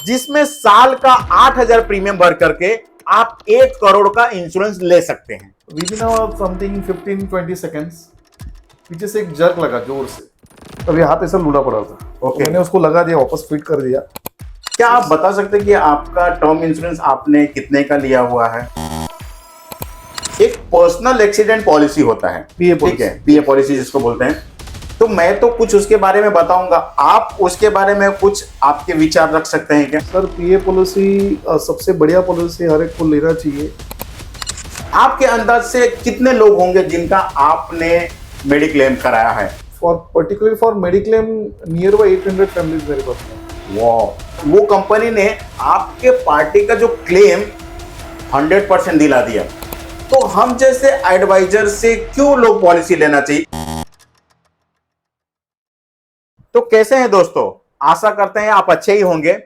जिसमें साल का 8,000 प्रीमियम भर करके आप 1 करोड़ का इंश्योरेंस ले सकते हैं। विद इन समथिंग 15-20 सेकेंड्स पीछे से एक जर्क लगा जोर से, तभी हाथ ऐसा लूला पड़ा था। ओके। मैंने उसको लगा दिया, वापस फिट कर दिया। क्या आप बता सकते हैं कि आपका टर्म इंश्योरेंस आपने कितने का लिया हुआ है? एक पर्सनल एक्सीडेंट पॉलिसी होता है, ठीक है, पीए पॉलिसी जिसको बोलते हैं। तो मैं तो कुछ उसके बारे में बताऊंगा, आप उसके बारे में कुछ आपके विचार रख सकते हैं क्या? सर, पीए पॉलिसी सबसे बढ़िया पॉलिसी हर एक को लेना चाहिए। आपके अंदाज से कितने लोग होंगे जिनका आपने मेडिक्लेम कराया है? Particularly for mediclaim near by 800 families मेरे पास में। वाह, वो कंपनी ने आपके पार्टी का जो क्लेम 100% दिला दिया। तो हम जैसे एडवाइजर से क्यों लोग पॉलिसी लेना चाहिए? तो कैसे हैं दोस्तों, आशा करते हैं आप अच्छे ही होंगे।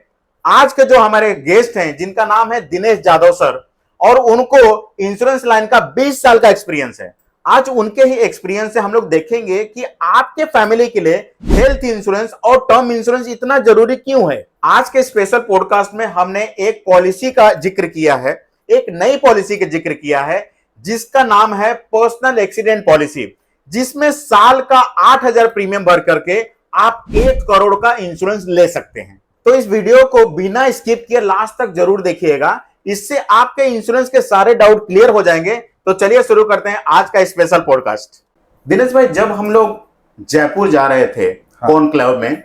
आज के जो हमारे गेस्ट हैं जिनका नाम है दिनेश जाधव सर, और उनको इंश्योरेंस लाइन का 20 साल का एक्सपीरियंस है। आज उनके ही एक्सपीरियंस से हम लोग देखेंगे कि आपके फैमिली के लिए हेल्थ इंश्योरेंस और टर्म इंश्योरेंस इतना जरूरी क्यों है। आज के स्पेशल पॉडकास्ट में हमने एक पॉलिसी का जिक्र किया है, एक नई पॉलिसी का जिक्र किया है जिसका नाम है पर्सनल एक्सीडेंट पॉलिसी, जिसमें साल का 8,000 प्रीमियम भर करके आप 1 करोड़ का इंश्योरेंस ले सकते हैं। तो इस वीडियो को बिना स्किप किए लास्ट तक जरूर देखिएगा, इससे आपके इंश्योरेंस के सारे डाउट क्लियर हो जाएंगे। तो चलिए शुरू करते हैं आज का स्पेशल पॉडकास्ट। दिनेश भाई, जब हम लोग जयपुर जा रहे थे कॉन्क्लेव में,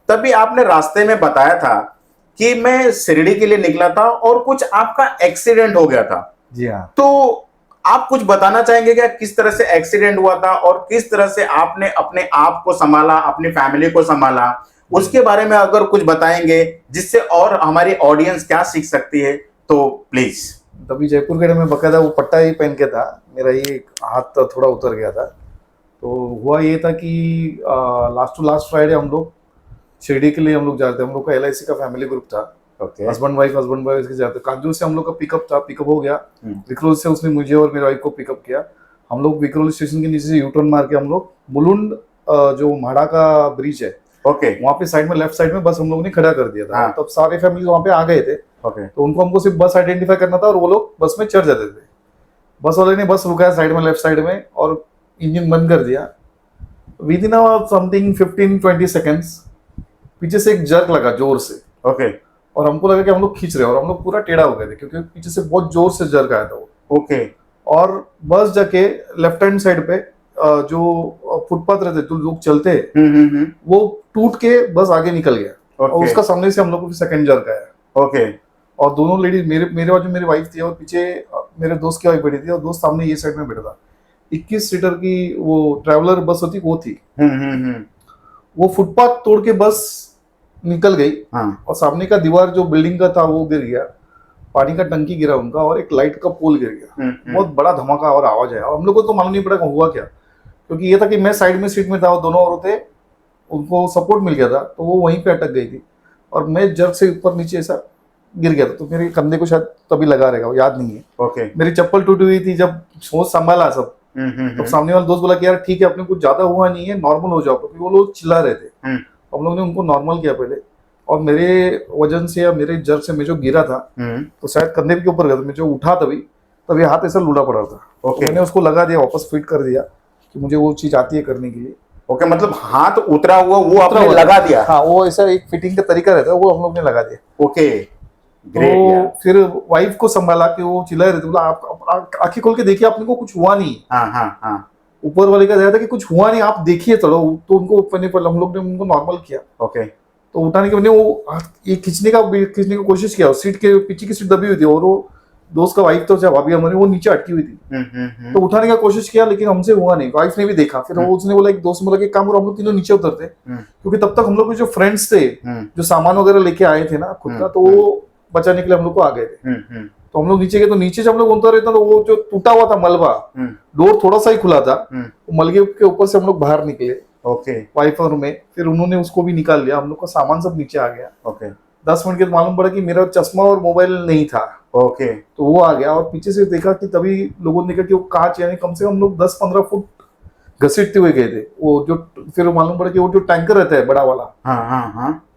तभी आपने रास्ते में बताया था कि मैं शिरडी के लिए निकला था और कुछ आपका एक्सीडेंट हो गया था। जी हाँ। तो आप कुछ बताना चाहेंगे क्या, किस तरह से एक्सीडेंट हुआ था और किस तरह से आपने अपने आप को संभाला, अपनी फैमिली को संभाला, उसके बारे में अगर कुछ बताएंगे जिससे और हमारी ऑडियंस क्या सीख सकती है, तो प्लीज। तभी जयपुर के में बकायदा वो पट्टा ही पहन के था, मेरा ये हाथ थोड़ा उतर गया था। तो हुआ ये था कि लास्ट फ्राइडे हम लोग शिरडी के लिए हम लोग जाते हैं। हम लोग का LIC का फैमिली ग्रुप था। हस्बैंड वाइफ के जाते। कांजूर से हम लोग का पिकअप था, पिकअप हो गया। विक्रोल से उसने मुझे और मेरी वाइफ को पिकअप किया। हम लोग विक्रोल स्टेशन के नीचे से यूटर्न मार के हम लोग मुलुंड जो म्हाड़ा का ब्रिज है, वहाँ पे साइड में लेफ्ट साइड में बस हम लोग ने खड़ा कर दिया था। तब सारे फैमिली वहाँ पे आ गए थे। तो उनको हमको सिर्फ बस आइडेंटिफाई करना था और वो लोग बस में चढ़ जाते थे। बस वाले ने बस रुकाया साइड में, लेफ्ट साइड में, और इंजन बंद कर दिया। विद इन समथिंग 15-20 सेकेंड्स पीछे से एक जर्क लगा जोर से। ओके। और हमको लगा कि हम लोग खींच रहे हैं, और हम लोग पूरा टेढ़ा हो गए थे क्योंकि पीछे से बहुत जोर से जर्क आया था वो। ओके। और बस जाके लेफ्ट हैंड साइड पे जो फुटपाथ रहते जो लोग चलते हैं, वो टूट के बस आगे निकल गया। और उसका सामने से हम लोग को सेकंड जर्क आया। ओके। और दोनों लेडीज, मेरे बाजू मेरी वाइफ थी और पीछे मेरे दोस्त की वाइफ बैठी थी, और दोस्त सामने ये साइड में बैठा था। 21 सीटर की वो ट्रैवलर बस होती वो थी। वो फुटपाथ तोड़ के बस निकल गई। और सामने का दीवार जो बिल्डिंग का था वो गिर गया, पानी का टंकी गिरा उनका, और एक लाइट का पोल गिर गया। बहुत बड़ा धमाका और आवाज आया। और हम लोग को तो मालूम नहीं पड़ा हुआ क्या, क्योंकि ये था कि मैं साइड में सीट में था और दोनों औरतें, उनको सपोर्ट मिल गया था, तो वो वहीं पे अटक गई थी और मैं जर्क से ऊपर नीचे ऐसा गिर गया था। तो मेरे कंधे को शायद तभी लगा रहेगा, वो याद नहीं है। ओके। मेरी चप्पल टूटी हुई थी। जब सोच संभाला सब, तो सामने वाला दोस्त बोला कि यार ठीक है, अपने कुछ ज्यादा हुआ नहीं है, नॉर्मल हो जाओ, क्योंकि वो लोग चिल्ला रहे थे। हम लोग ने उनको नॉर्मल किया पहले, और मेरे वजन से या मेरे जर्क से मैं जो गिरा था तो शायद कंधे के ऊपर गया था। मैं जो उठा तभी हाथ ऐसा लूला पड़ा था। तो मैंने उसको लगा दिया, वापस फिट कर दिया कि मुझे वो चीज आती है करने के लिए। ओके, मतलब हाथ उतरा हुआ वो आपने लगा दिया? हाँ, वो ऐसा एक फिटिंग का तरीका रहता है, वो हम लोग ने लगा दिया। ओके, तो फिर वाइफ को संभाला कि वो चिल्ला रहे थे, बोला आप आंखें खोल के देखिए, आपने को कुछ हुआ नहीं। ऊपर वाले का था कि कुछ हुआ नहीं, आप देखिए चलो। तो उनको हम लोग ने उनको नॉर्मल किया। ओके। तो उठाने के मैंने वो ये खींचने की कोशिश किया, सीट के पीछे की सीट दबी हुई थी, और वो दोस्त का वाइफ तो भाभी हमारी वो नीचे अटकी हुई थी। तो उठाने का कोशिश किया, लेकिन हमसे हुआ नहीं। वाइफ ने भी देखा। फिर वो उसने बोला, एक दोस्त बोला कि काम करो, हम लोग तीनों नीचे उतरते, क्योंकि तब तक हम लोग के जो फ्रेंड्स थे जो सामान वगैरह लेके आए थे ना खुद का, तो वो बचाने के लिए हम लोग को आ गए थे। तो हम लोग नीचे गए। तो नीचे जब हम लोग उतर रहे थे, तो वो जो टूटा हुआ था मलबा, डोर थोड़ा सा ही खुला था, मलबे के ऊपर से हम लोग बाहर निकले। ओके। वाइफ और में, फिर उन्होंने उसको भी निकाल लिया। हम लोग का सामान सब नीचे आ गया। ओके। 10 मिनट के मालूम पड़ा कि मेरा चश्मा और मोबाइल नहीं था। ओके। तो वो आ गया, और पीछे से देखा कि तभी लोगों ने देखा कि वो कांच, यानी कम से कम हम लोग 10-15 फुट घसीटते हुए गए थे। वो जो फिर मालूम पड़ा कि वो जो टैंकर रहता है बड़ा वाला,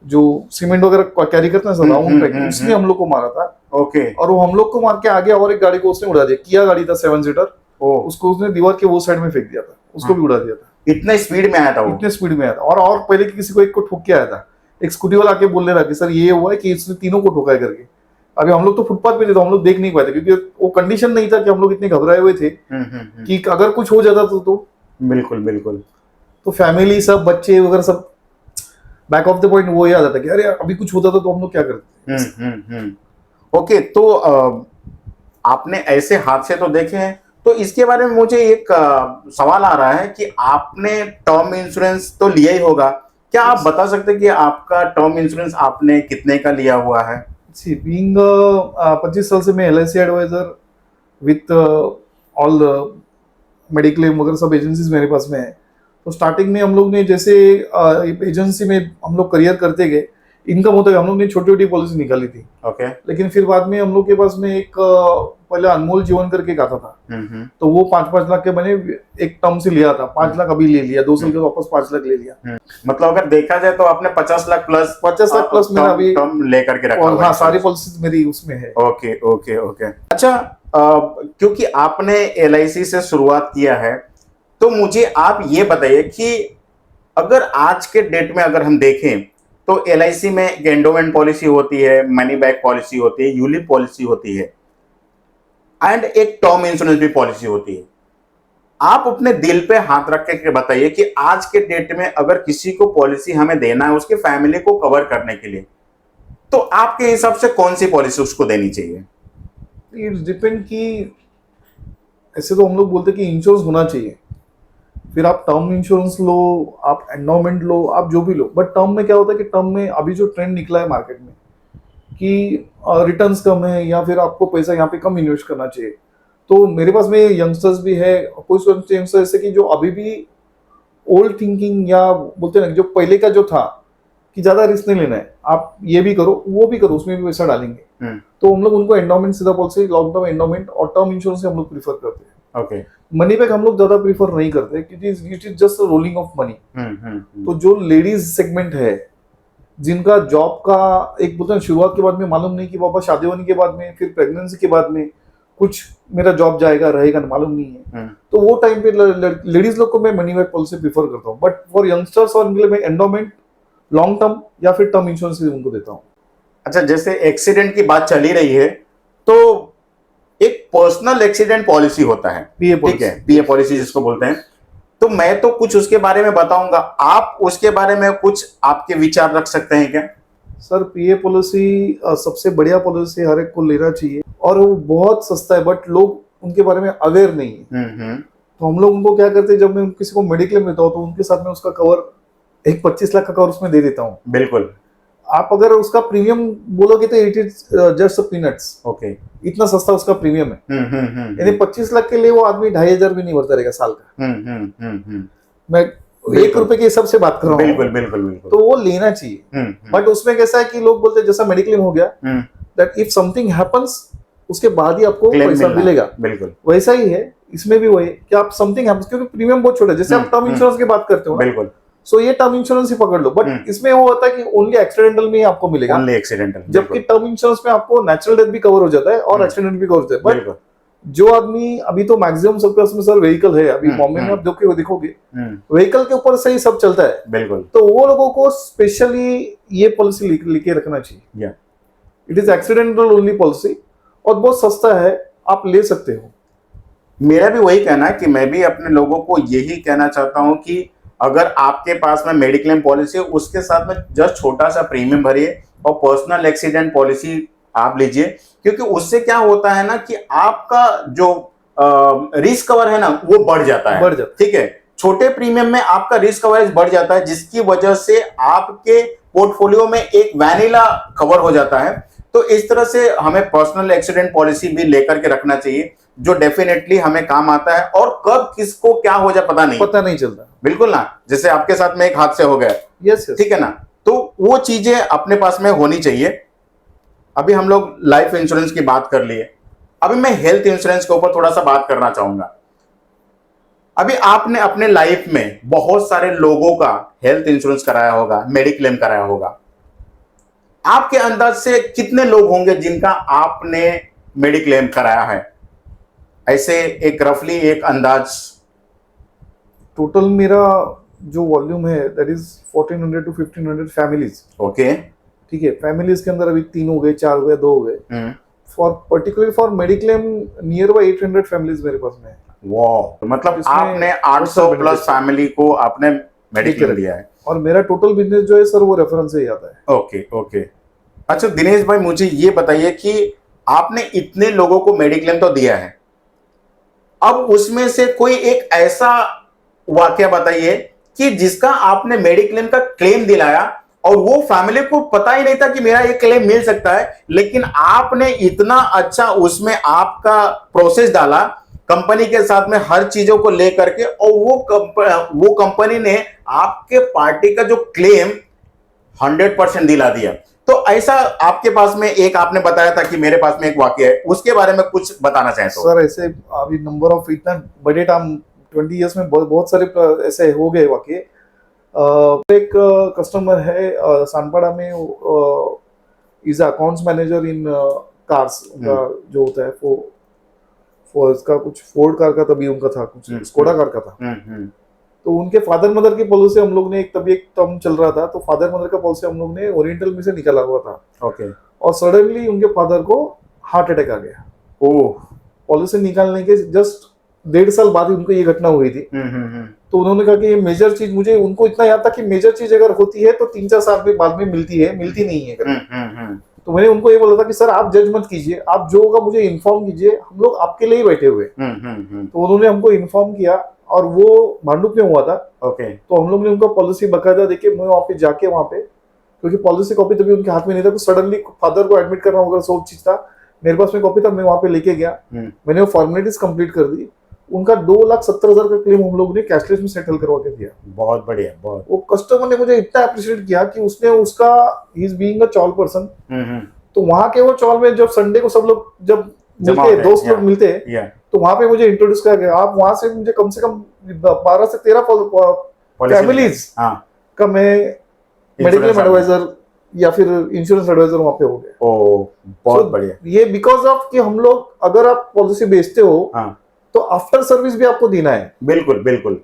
जो सीमेंट वगैरह कैरी करते हैं सर, राउंड ट्रैक, उसने हम लोग को मारा था। ओके। और वो हम लोग को मार के आगे और एक गाड़ी को उसने उड़ा दिया, किया गाड़ी था 7 सीटर, ओ, उसको उसने दीवार के वो साइड में फेंक दिया था, उसको भी उड़ा दिया था। इतने स्पीड में आया था वो? इतने स्पीड में आया था। और पहले किसी को एक को ठोक के आया था, एक स्कूटी वाला आके बोलने लगा कि सर ये हुआ है कि इसने तीनों को ठोका है करके। अभी हम लोग तो फुटपाथ पे थे तो हम लोग देख नहीं पाए थे, क्योंकि वो कंडीशन नहीं था कि हम लोग इतने घबराए हुए थे कि अगर कुछ हो जाता तो बिल्कुल बिल्कुल। तो फैमिली सब बच्चे वगैरह सब बैक ऑफ द पॉइंट वो याद आता कि अरे अभी कुछ होता था तो हम लोग क्या करते। ओके, तो आपने ऐसे हादसे तो देखे हैं, तो इसके बारे में मुझे एक सवाल आ रहा है कि आपने टर्म इंश्योरेंस तो लिया ही होगा, क्या आप बता सकते हैं कि आपका टर्म इंश्योरेंस आपने कितने का लिया हुआ है? सी बीइंग 25 साल से मैं LIC adviser with all mediclaim वगैरह सब एजेंसीज मेरे पास में है। तो स्टार्टिंग में हम लोग ने जैसे एजेंसी में हम लोग करियर करते गए, इनकम होता है, हम लोग ने छोटी छोटी पॉलिसी निकाली थी। ओके। लेकिन फिर बाद में हम लोग के पास में एक पहले अनमोल जीवन करके एक आता था, तो वो 5-5 लाख के बने, एक टर्म से लिया था, 5 लाख अभी ले लिया, 2 साल के वापस 5 लाख ले लिया। मतलब अगर देखा जाए तो आपने 50 लाख प्लस 50 लाख प्लस मेरा अभी टर्म लेकर के रखा और हुआ हाँ है। सारी पॉलिसी मेरी उसमें है। Okay okay okay. अच्छा, क्योंकि आपने LIC से शुरुआत किया है, तो मुझे आप ये बताइए कि अगर आज के डेट में अगर हम देखें तो LIC में एक एंडोमेंट पॉलिसी होती है, मनी बैक पॉलिसी होती है, यूलिप पॉलिसी होती है एंड एक टर्म इंश्योरेंस भी पॉलिसी होती है। आप अपने दिल पे हाथ रख के बताइए कि आज के डेट में अगर किसी को पॉलिसी हमें देना है उसके फैमिली को कवर करने के लिए, तो आपके हिसाब से कौन सी पॉलिसी उसको देनी चाहिए? इट्स डिपेंड कि ऐसे तो हम लोग बोलते कि इंश्योरेंस होना चाहिए, फिर आप टर्म इंश्योरेंस लो, आप एंडोमेंट लो, आप जो भी लो, बट टर्म में क्या होता है कि टर्म में अभी जो ट्रेंड निकला है मार्केट में कि रिटर्न्स कम है या फिर आपको पैसा यहाँ पे कम इन्वेस्ट करना चाहिए। तो मेरे पास में यंगस्टर्स भी है, कोई यंगस्टर ऐसे कि जो अभी भी ओल्ड थिंकिंग या बोलते हैं जो पहले का जो था कि ज्यादा रिस्क नहीं लेना है, आप ये भी करो वो भी करो, उसमें भी पैसा डालेंगे, तो हम लोग उनको एंडोमेंट सीधा पॉलिसी, लॉन्ग टर्म एंडोमेंट और टर्म इंश्योरेंस हम लोग प्रीफर करते हैं। ओके। मनी बैक हम लोग ज्यादा प्रीफर नहीं करते क्योंकि it is just rolling of money. तो जो लेडीज सेगमेंट है जिनका जॉब का एक बोलते हैं शुरुआत के बाद में मालूम नहीं कि बाबा शादी होने के बाद में फिर प्रेगनेंसी के बाद में कुछ मेरा जॉब जाएगा रहेगा मालूम नहीं है, तो वो टाइम पे लेडीज लोग को मैं मनी बैक पॉलिसी प्रीफर करता हूँ। बट फॉर यंगस्टर्स और उनके लिए मैं एंडोमेंट, लॉन्ग टर्म या फिर टर्म इंश्योरेंस उनको देता हूँ। अच्छा, जैसे एक्सीडेंट की बात चली रही है, तो एक पर्सनल एक्सीडेंट पॉलिसी होता है, ठीक है, PA पॉलिसी जिसको बोलते हैं, तो मैं तो कुछ उसके बारे में बताऊंगा, आप उसके बारे में कुछ आपके विचार रख सकते हैं क्या? सर PA पॉलिसी सबसे बढ़िया पॉलिसी हर एक को लेना चाहिए और वो बहुत सस्ता है, बट लोग उनके बारे में अवेयर नहीं है। तो हम लोग उनको क्या करते हैं, जब मैं किसी को मेडिक्लेम देता हूँ तो उनके साथ में उसका कवर एक 25 लाख का कवर उसमें दे देता हूँ। बिल्कुल। आप अगर उसका प्रीमियम बोलोगे तो it is just peanuts. Okay. इतना सस्ता उसका प्रीमियम है। यानी 25 लाख के लिए वो आदमी 2,500 भी नहीं भरता रहेगा साल का। मैं 1 रुपए के हिसाब से बात कर रहा हूँ। बिल्कुल बिल्कुल बिल्कुल। तो वो लेना चाहिए। बट उसमें कैसा है कि लोग बोलते हैं जैसा मेडिक्लेम हो गया, दैट इफ समथिंग हैपेंस उसके बाद ही आपको पैसा मिलेगा। बिल्कुल वैसा ही है इसमें भी वही कि आप समथिंग हैपेंस, क्योंकि प्रीमियम बहुत छोटा है, जैसे आप टर्म इंश्योरेंस की बात करते हो ना, बिल्कुल, सो ये टर्म इंश्योरेंस ही पकड़ लो। बट इसमें वो होता है कि ओनली एक्सीडेंटल में ही आपको मिलेगा, ओनली एक्सीडेंटल, जबकि टर्म इंश्योरेंस में आपको नेचुरल डेथ भी कवर हो जाता है और एक्सीडेंट भी कवर हो जाता है। बट जो आदमी अभी तो मैक्सिमम सबके पास में सर व्हीकल है, अभी बॉम्बे में आप देखोगे व्हीकल के ऊपर से ही सब चलता है। बिल्कुल। तो वो लोगों को स्पेशली ये पॉलिसी लेके रखना चाहिए। It is accidental only policy और बहुत सस्ता है, आप ले सकते हो। मेरा भी वही कहना है कि मैं भी अपने लोगों को यही कहना चाहता हूं कि अगर आपके पास में मेडिक्लेम पॉलिसी है उसके साथ में जस्ट छोटा सा प्रीमियम भरिए और पर्सनल एक्सीडेंट पॉलिसी आप लीजिए, क्योंकि उससे क्या होता है ना कि आपका जो रिस्क कवर है ना वो बढ़ जाता है। ठीक है, छोटे प्रीमियम में आपका रिस्क कवरेज बढ़ जाता है, जिसकी वजह से आपके पोर्टफोलियो में एक वैनिला कवर हो जाता है। तो इस तरह से हमें पर्सनल एक्सीडेंट पॉलिसी भी लेकर के रखना चाहिए, जो डेफिनेटली हमें काम आता है, और कब किसको क्या हो जाए पता नहीं चलता। बिल्कुल ना, जैसे आपके साथ में एक हादसा हो गया, यस, ठीक है ना, तो वो चीजें अपने पास में होनी चाहिए। अभी हम लोग लाइफ इंश्योरेंस की बात कर लिए, अभी मैं हेल्थ इंश्योरेंस के ऊपर थोड़ा सा बात करना चाहूंगा। अभी आपने अपने लाइफ में बहुत सारे लोगों का हेल्थ इंश्योरेंस कराया होगा, मेडिक्लेम कराया होगा, आपके अंदाज से कितने लोग होंगे जिनका आपने मेडिक्लेम कराया है, ऐसे एक रफली एक अंदाज? टोटल मेरा जो वॉल्यूम है that is 1400 to 1500 families. Okay. ठीक है, फैमिलीज के अंदर अभी 3 हो गए, 4 हो गए, 2 हो गए। For particularly for mediclaim near by 800 families मेरे पास में है। वाह, तो मतलब इसमें आपने 800 total प्लस benefits है। फैमिली को आपने मेडिक्लेम दिया है। और मेरा टोटल बिजनेस जो है सर वो रेफरेंस से ही आता है। Okay okay. अच्छा दिनेश भाई, मुझे ये बताइए कि आपने इतने लोगों को मेडिक्लेम तो दिया है, अब उसमें से कोई एक ऐसा वाकया बताइए कि जिसका आपने मेडिक्लेम का क्लेम दिलाया और वो फैमिली को पता ही नहीं था कि मेरा ये क्लेम मिल सकता है, लेकिन आपने इतना अच्छा उसमें आपका प्रोसेस डाला कंपनी के साथ में हर चीजों को लेकर के, और वो कंपनी ने आपके पार्टी का जो क्लेम 100% दिला दिया। तो ऐसा आपके पास में एक आपने बताया था कि मेरे पास में एक वाकया है, उसके बारे में कुछ बताना चाहें तो? सर ऐसे अभी नंबर ऑफ इतना बड़े टाइम 20 इयर्स में बहुत सारे ऐसे हो गए वाकये। एक कस्टमर है सानपाड़ा में, is accounts manager in cars. उनका जो होता है वो इसका कुछ फोर्ड कार का तभी उनका था, कुछ स्कोडा कार का था। तो उनके फादर मदर की पॉलिसी हम लोग ने तभी एक टर्म चल रहा था, तो फादर मदर का पॉलिसी हम लोग ने ओरिएंटल में से निकाला हुआ था। ओके। और सडनली उनके फादर को हार्ट अटैक आ गया। ओह। पॉलिसी निकालने के जस्ट 1.5 साल बाद ही उनको ये घटना हुई थी। तो उन्होंने कहा कि ये मेजर चीज, मुझे उनको इतना याद था कि मेजर चीज अगर होती है तो 3-4 साल के बाद में मिलती है, मिलती नहीं है। तो मैंने उनको ये बोला था कि सर आप जज मत कीजिए, आप जो होगा मुझे इन्फॉर्म कीजिए, हम लोग आपके लिए ही बैठे हुए। तो उन्होंने हमको इन्फॉर्म किया और वो भांडुप में हुआ था। ओके। तो हम लोग ने उनको पॉलिसी बकायदा देके, मैं वहाँ पे जाके वहाँ पे, क्योंकि पॉलिसी कॉपी तभी उनके हाथ में नहीं था, तो सडनली फादर को एडमिट करना होगा, सब चीज था, मेरे पास में कॉपी था, मैं वहाँ पे लेके गया, मैंने वो फॉर्मेलिटीज कंप्लीट कर दी। उनका 2,70,000 का क्लेम हम लोग ने कैशलेस में सेटल करवा के दिया। बहुत बढ़िया, बहुत। वो कस्टमर ने मुझे इतना अप्रिशिएट किया कि उसने उसका, he is being a chawl person, तो वहाँ के वो चौल में जब संडे को सब लोग जब मिलते, दोस्त लोग मिलते हैं, तो वहाँ पे मुझे इंट्रोड्यूस किया गया। आप वहाँ से मुझे कम से कम 12 से 13 फैमिलीज का मैं मेडिक्लेम एडवाइजर या फिर इंश्योरेंस एडवाइजर वहाँ पे हो गए। ओ, बहुत बढ़िया। ये बिकॉज ऑफ कि हम लोग, अगर आप पॉलिसी बेचते हो तो आफ्टर सर्विस भी आपको देना है। बिल्कुल बिल्कुल।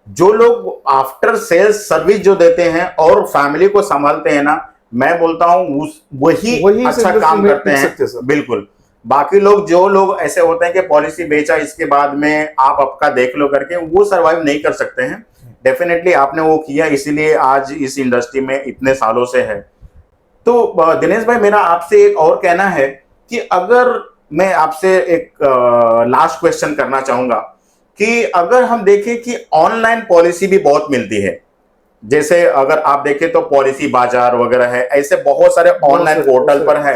जो लोग आफ्टर सेल्स सर्विस जो देते हैं और फैमिली को संभालते हैं ना, मैं बोलता हूँ वही अच्छा काम करते हैं। बिल्कुल। बाकी लोग, जो लोग ऐसे होते हैं कि पॉलिसी बेचा इसके बाद में आप आपका देख लो करके, वो सरवाइव नहीं कर सकते हैं। डेफिनेटली आपने वो किया, इसीलिए आज इस इंडस्ट्री में इतने सालों से है। तो दिनेश भाई, मेरा आपसे एक और कहना है कि अगर मैं आपसे एक लास्ट क्वेश्चन करना चाहूंगा कि अगर हम देखें कि ऑनलाइन पॉलिसी भी बहुत मिलती है, जैसे अगर आप देखें तो पॉलिसी बाजार वगैरह है, ऐसे बहुत सारे ऑनलाइन पोर्टल पर है,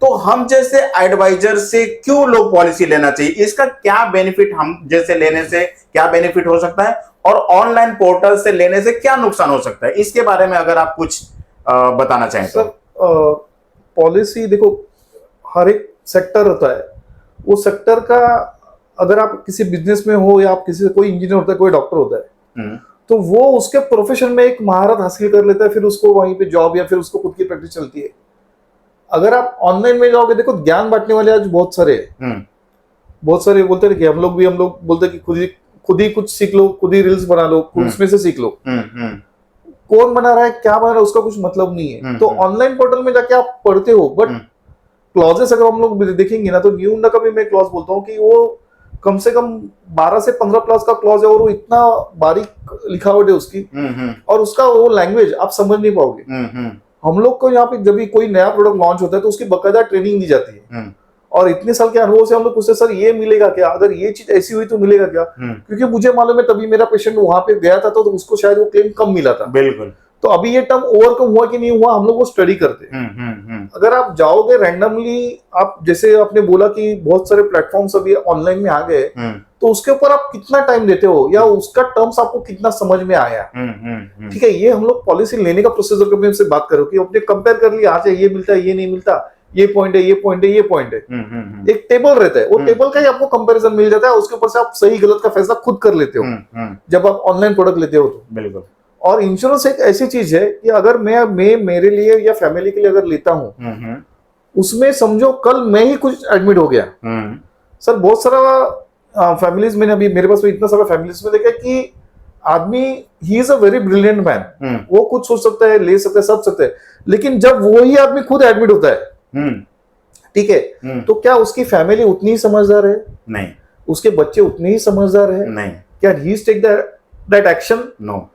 तो हम जैसे एडवाइजर से क्यों लोग पॉलिसी लेना चाहिए? इसका क्या बेनिफिट, हम जैसे लेने से क्या बेनिफिट हो सकता है, और ऑनलाइन पोर्टल से लेने से क्या नुकसान हो सकता है? इसके बारे में अगर आप कुछ बताना चाहें तो। सर पॉलिसी देखो, हर एक सेक्टर होता है, वो सेक्टर का, अगर आप किसी बिजनेस में हो या आप किसी, कोई इंजीनियर होता है, कोई डॉक्टर होता है, तो वो उसके प्रोफेशन में एक महारत हासिल कर लेता है, फिर उसको वहीं पे जॉब या फिर उसको खुद की प्रैक्टिस चलती है। अगर आप ऑनलाइन में जाओगे, देखो ज्ञान बांटने वाले आज बहुत सारे हैं, बहुत सारे बोलते हैं कि हम लोग बोलते हैं कि खुद ही कुछ सीख लो, खुद ही रील्स बना लो, उसमें से सीख लो। कौन बना रहा है, क्या बना रहा है, उसका कुछ मतलब नहीं है। तो ऑनलाइन पोर्टल में जाके आप पढ़ते हो, बट क्लॉजेस अगर हम लोग देखेंगे ना, तो न्यू इंडा का भी मैं क्लॉज बोलता हूँ कि वो कम से कम 12 से 15 क्लास का क्लॉज है, और वो इतना बारीक लिखावट है उसकी, और उसका वो लैंग्वेज आप समझ नहीं पाओगे। हम लोग को यहाँ पे जब भी कोई नया प्रोडक्ट लॉन्च होता है तो उसकी बकायदा ट्रेनिंग दी जाती है, और इतने साल के अनुभव से हम लोग पूछते सर ये मिलेगा क्या, अगर ये चीज ऐसी हुई तो मिलेगा क्या? क्योंकि मुझे मालूम है तभी मेरा पेशेंट वहां पे गया था, तो उसको शायद वो क्लेम कम मिला था। बिल्कुल। तो अभी ये टर्म ओवरकम हुआ कि नहीं हुआ, हम लोग वो स्टडी करते हैं। अगर आप जाओगे रैंडमली, आप जैसे आपने बोला कि बहुत सारे प्लेटफॉर्म्स अभी ऑनलाइन में आ गए, तो उसके ऊपर आप कितना टाइम देते हो या उसका टर्म्स आपको कितना समझ में आया। ठीक है, ये हम लोग पॉलिसी लेने का प्रोसीजर कभी हमसे बात करो कि अपने कंपेयर कर लिया, आज ये मिलता है, ये नहीं मिलता, ये पॉइंट है, ये पॉइंट है, ये पॉइंट है। एक टेबल रहता है, वो टेबल का ही आपको कंपैरिजन मिल जाता है, उसके ऊपर से आप सही गलत का फैसला खुद कर लेते हो जब आप ऑनलाइन प्रोडक्ट लेते हो तो। बिल्कुल। और इंश्योरेंस एक ऐसी चीज है कि अगर मैं मेरे लिए या फैमिली के लिए अगर लेता हूँ, उसमें समझो कल मैं ही कुछ एडमिट हो गया। सर बहुत सारा फैमिलीज मैंने अभी मेरे पास में इतना सारा फैमिलीज में देखा कि आदमी he is a very brilliant man, वो कुछ सोच सकता है, ले सकता है, सब सकता है, लेकिन जब वो ही आदमी खुद एडमिट होता है, ठीक है, तो क्या उसकी फैमिली उतनी ही समझदार है? नहीं। उसके बच्चे उतने ही समझदार है? नहीं। क्या ही टेक दैट एक्शन? नो।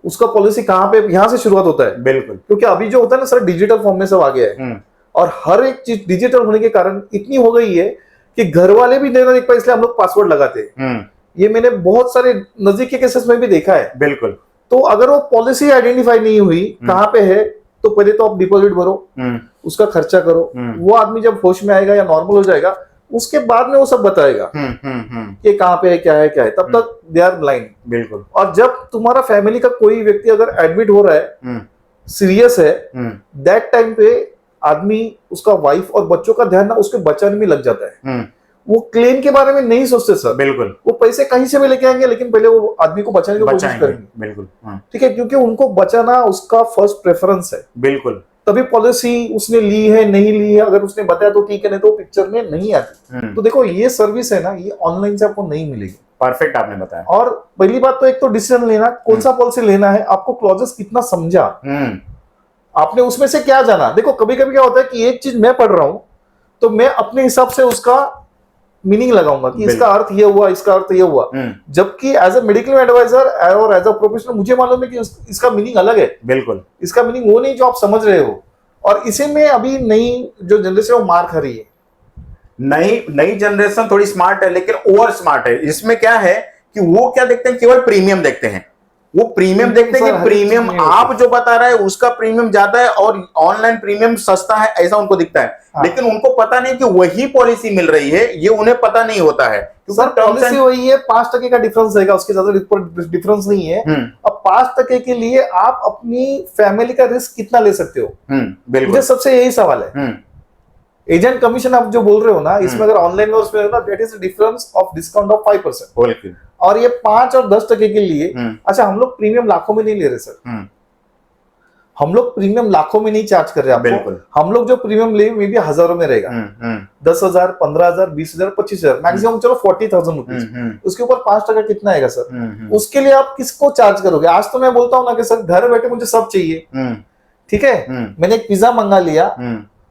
उसका पॉलिसी कहां पे, यहां से शुरुआत होता है। बिल्कुल। क्योंकि अभी जो होता है ना सर, डिजिटल फॉर्म में सब आ गया है, और हर एक चीज डिजिटल होने के कारण इतनी हो गई है कि घर वाले भी नहीं देख पाए, इसलिए हम लोग पासवर्ड लगाते हैं। ये मैंने बहुत सारे नजदीकी केसेस में भी देखा है। बिल्कुल। तो अगर वो पॉलिसी आइडेंटिफाई नहीं हुई कहां पे है, तो पहले तो आप डिपॉजिट भरो, उसका खर्चा करो, वो आदमी जब होश में आएगा या नॉर्मल हो जाएगा, उसके बाद में वो सब बताएगा कि कहां पे है, क्या है, क्या है। तब तक दे आर ब्लाइंड। बिल्कुल। और जब तुम्हारा फैमिली का कोई व्यक्ति अगर एडमिट हो रहा है, सीरियस है, दैट टाइम पे आदमी, उसका वाइफ और बच्चों का ध्यान ना उसके बचाने में लग जाता है। वो क्लेम के बारे में नहीं सोचते सर। बिल्कुल। वो पैसे कहीं से भी लेके आएंगे, लेकिन पहले वो आदमी को बचाने की कोशिश करेंगे। बिल्कुल। ठीक है, क्योंकि उनको बचाना उसका फर्स्ट प्रेफरेंस है। बिल्कुल। तभी पॉलिसी उसने ली है, नहीं ली है, अगर उसने बताया तो ठीक है, नहीं तो पिक्चर में नहीं आती। तो देखो ये सर्विस है ना, ये ऑनलाइन से आपको नहीं मिलेगी। परफेक्ट आपने बताया। और पहली बात तो एक तो डिसीजन लेना, कौन सा पॉलिसी लेना है, आपको क्लॉजेस कितना समझा, आपने उसमें से क्या जाना। देखो कभी कभी क्या होता है कि एक चीज मैं पढ़ रहा हूं, तो मैं अपने हिसाब से उसका मीनिंग लगाऊंगा कि इसका अर्थ ये हुआ, इसका अर्थ ये हुआ, जबकि एज अ मेडिकल एडवाइजर और एज अ प्रोफेशनल मुझे मालूम है कि इसका मीनिंग अलग है। बिल्कुल। इसका मीनिंग वो नहीं जो आप समझ रहे हो। और इसी में अभी नई जो जनरेशन है वो मार खा रही है। नई जनरेशन थोड़ी स्मार्ट है, लेकिन ओवर स्मार्ट है। इसमें क्या है कि वो क्या देखते हैं, केवल प्रीमियम देखते हैं। वो प्रीमियम देखते हैं कि प्रीमियम आप जो बता रहे हैं उसका प्रीमियम ज्यादा है और ऑनलाइन प्रीमियम सस्ता है, ऐसा उनको दिखता है। लेकिन उनको पता नहीं कि वही पॉलिसी मिल रही है, ये उन्हें पता नहीं होता है। सर पॉलिसी वही है, 5% का डिफरेंस रहेगा, उसके ज्यादा डिफरेंस नहीं है। अब 5% के लिए आप अपनी फैमिली का रिस्क कितना ले सकते हो? बिल्कुल। मुझे सबसे यही सवाल है। एजेंट कमीशन आप जो बोल रहे हो ना, इसमें अगर ऑनलाइन में उसमें ना, that is difference of discount of 5%। और ये 5 और 10% के लिए, अच्छा हम लोग प्रीमियम लाखों में नहीं ले रहे सर, हम लोग प्रीमियम लाखों में नहीं चार्ज कर रहे आपको। हम लोग जो प्रीमियम ले मे भी हजारों में रहेगा, 10,000, 15,000, 20,000, 25,000, मैक्सिमम चलो 40,000 रुपीज। उसके ऊपर 5% कितना आएगा सर? उसके लिए आप किसको चार्ज करोगे? आज तो मैं बोलता हूँ ना कि सर घर बैठे मुझे सब चाहिए, ठीक है, मैंने एक पिज्जा मंगा लिया,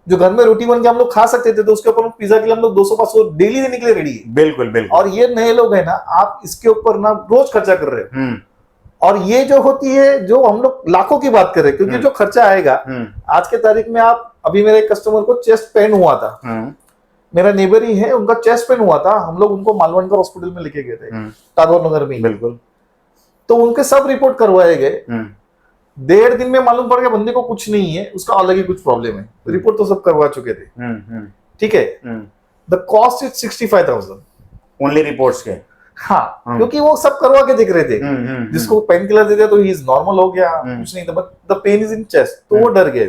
जो घर में रोटी बन के हम लोग खा सकते थे, तो उसके ऊपर पिज्जा के लिए हम लोग 200-500 डेली देने के लिए रेडी है। बिल्कुल। और ये नए लोग है ना, आप इसके ऊपर ना रोज खर्चा कर रहे हो। और ये जो होती है, जो हम लोग लाखों की बात कर रहे हैं, क्योंकि जो खर्चा आएगा आज के तारीख में, आप अभी मेरे एक कस्टमर को चेस्ट पेन हुआ था, मेरा नेबर ही है, उनका चेस्ट पेन हुआ था, हम लोग उनको मालवणकर हॉस्पिटल में लेके गए थे, टागोर नगर में। बिल्कुल। तो उनके सब रिपोर्ट करवाए गए, 1.5 दिन में मालूम पड़ गया बंदे को कुछ नहीं है, उसका अलग ही कुछ प्रॉब्लम है। रिपोर्ट तो सब करवा चुके थे, ठीक है। The cost is 65,000 only reports के। हाँ, क्योंकि वो सब करवा के दिख रहे थे। जिसको पेन किलर दे दिया तो ही इज नॉर्मल हो गया, कुछ नहीं था, but the pain is in chest, तो वो डर गए।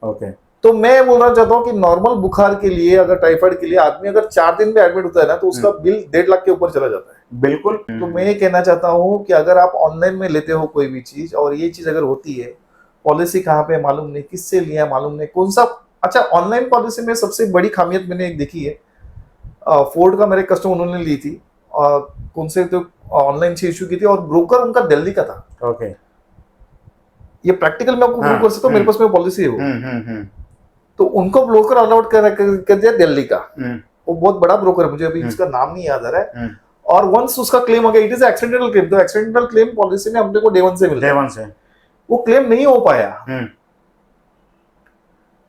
ओके। तो मैं बोलना चाहता हूँ कि नॉर्मल बुखार के लिए, अगर टाइफाइड के लिए आदमी अगर 4 दिन में एडमिट होता है ना, तो उसका बिल 1.5 लाख के ऊपर चला जाता है। बिल्कुल। तो मैं ये कहना चाहता हूँ कि अगर आप ऑनलाइन में लेते हो कोई भी चीज, और ये चीज अगर होती है, पॉलिसी कहाँ पे मालूम नहीं, किससे लिया मालूम नहीं, कौन सा। अच्छा, ऑनलाइन पॉलिसी में सबसे बड़ी खामियत मैंने एक देखी है, फोर्ड का मेरे कस्टमर उन्होंने ली थी, कौन से तो ऑनलाइन से इशू की थी, और ब्रोकर उनका दिल्ली का था। ओके। ये प्रैक्टिकल में आपको प्रूव कर सकता हूँ, मेरे पास में पॉलिसी है वो। तो उनको ब्रोकर अलाउड कर दिया दिल्ली का, वो बहुत बड़ा ब्रोकर है, मुझे अभी इसका नाम नहीं याद आ रहा है। और वंस उसका क्लेम हो गया, इट इज एक्सीडेंटल क्लेम, तो एक्सीडेंटल क्लेम पॉलिसी में अपने को डे वन से मिलता है। वो क्लेम नहीं हो पाया,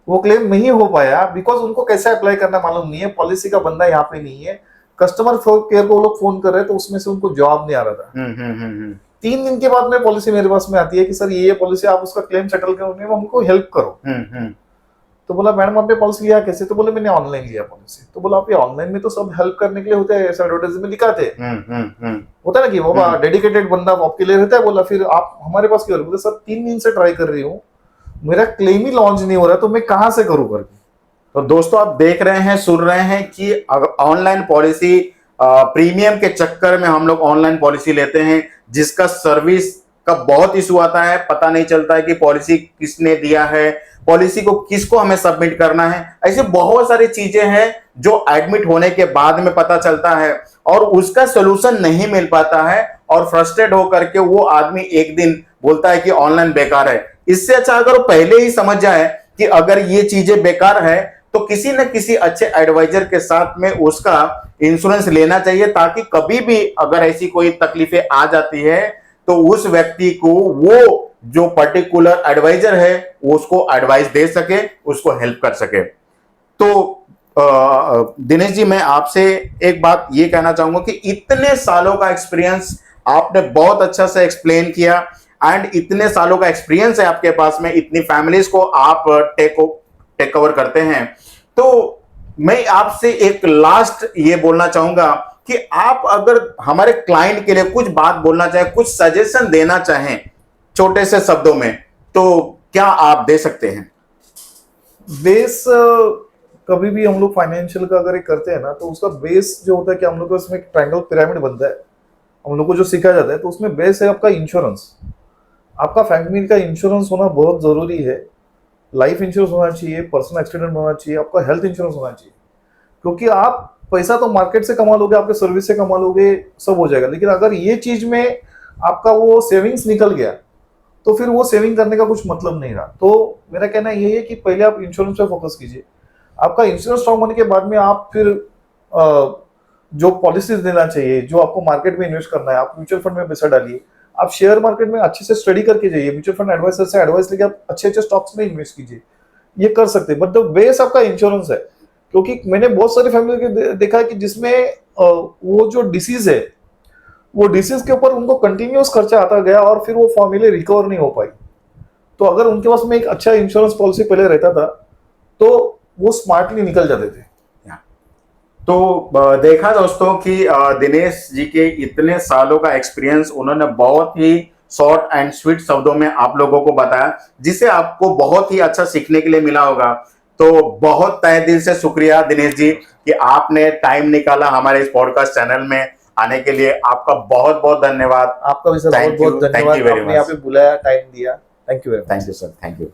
वो क्लेम नहीं हो पाया बिकॉज उनको कैसे अप्लाई करना मालूम नहीं है, पॉलिसी का बंदा यहाँ पे नहीं है, कस्टमर केयर को वो लोग फोन कर रहे हैं, तो उसमें से उनको जवाब नहीं आ रहा था। 3 दिन के बाद में पॉलिसी मेरे पास में आती है कि सर ये पॉलिसी, आप उसका क्लेम सेटल करने में हमको हेल्प करो। तो बोला मैडम आपने पॉलिसी लिया कैसे? तो बोले मैंने ऑनलाइन लिया पॉलिसी। तो बोला आप ये ऑनलाइन में तो सब हेल्प करने के लिए होता है, ऐसा एडवर्टाइजमेंट लिखा थे, होता है ना कि बाबा डेडिकेटेड बंदा आपके लिए रहता है। बोला फिर आप हमारे पास क्यों? बोले सर 3 दिन से ट्राई कर रही हूँ, मेरा क्लेम ही लॉन्च नहीं हो रहा, तो मैं कहां से करूं करके। तो दोस्तों आप देख रहे हैं, सुन रहे हैं कि ऑनलाइन पॉलिसी प्रीमियम के चक्कर में हम लोग ऑनलाइन पॉलिसी लेते हैं, जिसका सर्विस का बहुत इशू आता है, पता नहीं चलता है कि पॉलिसी किसने दिया है, पॉलिसी को किसको हमें सबमिट करना है। ऐसे बहुत सारी चीजें हैं जो एडमिट होने के बाद में पता चलता है और उसका सोल्यूशन नहीं मिल पाता है और फ्रस्ट्रेट होकर के वो आदमी एक दिन बोलता है कि ऑनलाइन बेकार है। इससे अच्छा अगर वो पहले ही समझ जाए कि अगर ये चीजें बेकार है तो किसी न किसी अच्छे एडवाइजर के साथ में उसका इंश्योरेंस लेना चाहिए, ताकि कभी भी अगर ऐसी कोई तकलीफें आ जाती है तो उस व्यक्ति को वो जो पर्टिकुलर एडवाइजर है वो उसको एडवाइस दे सके, उसको हेल्प कर सके। तो दिनेश जी, मैं आपसे एक बात ये कहना चाहूंगा कि इतने सालों का एक्सपीरियंस आपने बहुत अच्छा से एक्सप्लेन किया एंड इतने सालों का एक्सपीरियंस है आपके पास में, इतनी फैमिलीज को आप टेक कवर करते हैं। तो मैं आपसे एक लास्ट ये बोलना चाहूंगा कि आप अगर हमारे क्लाइंट के लिए कुछ बात बोलना चाहें, कुछ सजेशन देना चाहें छोटे से शब्दों में, तो क्या आप दे सकते हैं? बेस कभी भी हम लोग फाइनेंशियल का अगर एक करते हैं ना, तो उसका बेस जो होता है कि हम लोग को उसमें एक ट्रायंगल पिरामिड बनता है, हम लोग को जो सिखाया जाता है, तो उसमें बेस है आपका इंश्योरेंस। आपका फैमिली का इंश्योरेंस होना बहुत जरूरी है। लाइफ इंश्योरेंस होना चाहिए, पर्सनल एक्सीडेंट होना चाहिए, आपका हेल्थ इंश्योरेंस होना चाहिए। क्योंकि आप पैसा तो मार्केट से कमा लोगे, आपके सर्विस से कमा लोगे, सब हो जाएगा, लेकिन अगर ये चीज में आपका वो सेविंग्स निकल गया तो फिर वो सेविंग करने का कुछ मतलब नहीं रहा। तो मेरा कहना यही है कि पहले आप इंश्योरेंस पे फोकस कीजिए। आपका इंश्योरेंस स्ट्रॉन्ग होने के बाद में आप फिर जो पॉलिसीज देना चाहिए, जो आपको मार्केट में इन्वेस्ट करना है, आप म्यूचुअल फंड में पैसा डालिए, आप शेयर मार्केट में अच्छे से स्टडी करके जाइए, म्यूचुअल फंड एडवाइजर से एडवाइस लेके आप अच्छे अच्छे स्टॉक्स में इन्वेस्ट कीजिए, ये कर सकते हैं। बट द बेस आपका इंश्योरेंस है। क्योंकि मैंने बहुत सारी फैमिली के देखा है कि जिसमें वो जो डिसीज है, वो डिसीज के ऊपर उनको कंटिन्यूअस खर्चा आता गया और फिर वो फैमिली रिकवर नहीं हो पाई। तो अगर उनके पास में एक अच्छा इंश्योरेंस पॉलिसी पहले रहता था तो वो स्मार्टली निकल जाते थे। तो देखा दोस्तों कि दिनेश जी के इतने सालों का एक्सपीरियंस उन्होंने बहुत ही शॉर्ट एंड स्वीट शब्दों में आप लोगों को बताया, जिसे आपको बहुत ही अच्छा सीखने के लिए मिला होगा। तो बहुत तहे दिल से शुक्रिया दिनेश जी कि आपने टाइम निकाला हमारे इस पॉडकास्ट चैनल में आने के लिए। आपका बहुत बहुत धन्यवाद। आपका भी सर बहुत बहुत धन्यवाद, आपने यहाँ पे बुलाया, टाइम दिया। Thank you very much. Thank you sir, thank you.